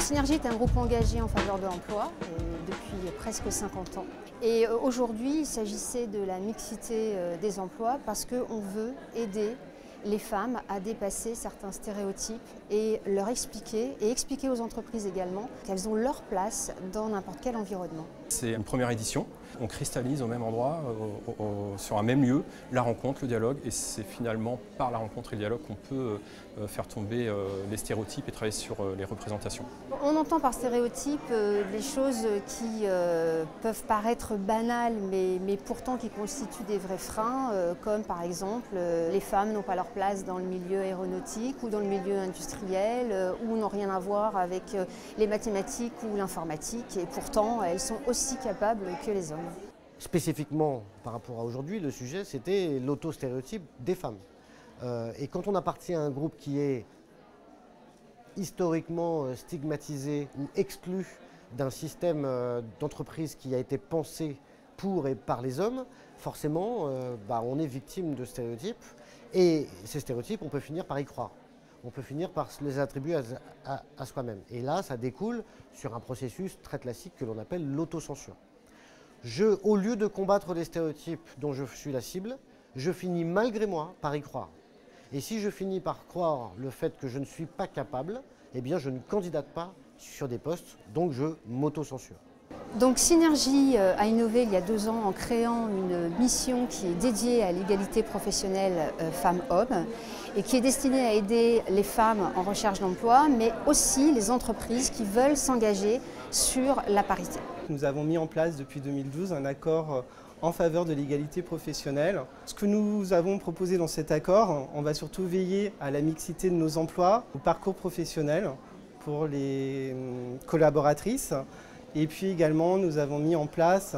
Synergie est un groupe engagé en faveur de l'emploi depuis presque 50 ans. Et aujourd'hui, il s'agissait de la mixité des emplois parce qu'on veut aider les femmes à dépasser certains stéréotypes et leur expliquer, et expliquer aux entreprises également, qu'elles ont leur place dans n'importe quel environnement. C'est une première édition, on cristallise au même endroit, sur un même lieu, la rencontre, le dialogue, et c'est finalement par la rencontre et le dialogue qu'on peut faire tomber les stéréotypes et travailler sur les représentations. On entend par stéréotypes des choses qui peuvent paraître banales, mais pourtant qui constituent des vrais freins, comme par exemple les femmes n'ont pas leur place dans le milieu aéronautique ou dans le milieu industriel, ou n'ont rien à voir avec les mathématiques ou l'informatique, et pourtant elles sont aussi capables que les hommes. Spécifiquement par rapport à aujourd'hui, le sujet c'était l'autostéréotype des femmes. Et quand on appartient à un groupe qui est historiquement stigmatisé ou exclu d'un système d'entreprise qui a été pensé pour et par les hommes, forcément on est victime de stéréotypes, et ces stéréotypes on peut finir par y croire. On peut finir par les attribuer à soi-même. Et là, ça découle sur un processus très classique que l'on appelle l'autocensure. Au lieu de combattre les stéréotypes dont je suis la cible, je finis malgré moi par y croire. Et si je finis par croire le fait que je ne suis pas capable, eh bien je ne candidate pas sur des postes, donc je m'autocensure. Donc Synergie a innové il y a 2 ans en créant une mission qui est dédiée à l'égalité professionnelle femmes-hommes et qui est destinée à aider les femmes en recherche d'emploi, mais aussi les entreprises qui veulent s'engager sur la parité. Nous avons mis en place depuis 2012 un accord en faveur de l'égalité professionnelle. Ce que nous avons proposé dans cet accord, on va surtout veiller à la mixité de nos emplois, au parcours professionnel pour les collaboratrices. Et puis également, nous avons mis en place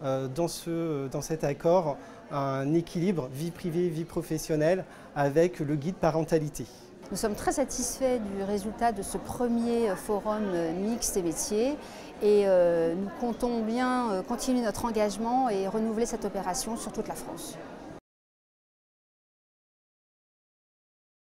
dans cet accord un équilibre vie privée, vie professionnelle avec le guide parentalité. Nous sommes très satisfaits du résultat de ce premier forum mixte des métiers et nous comptons bien continuer notre engagement et renouveler cette opération sur toute la France.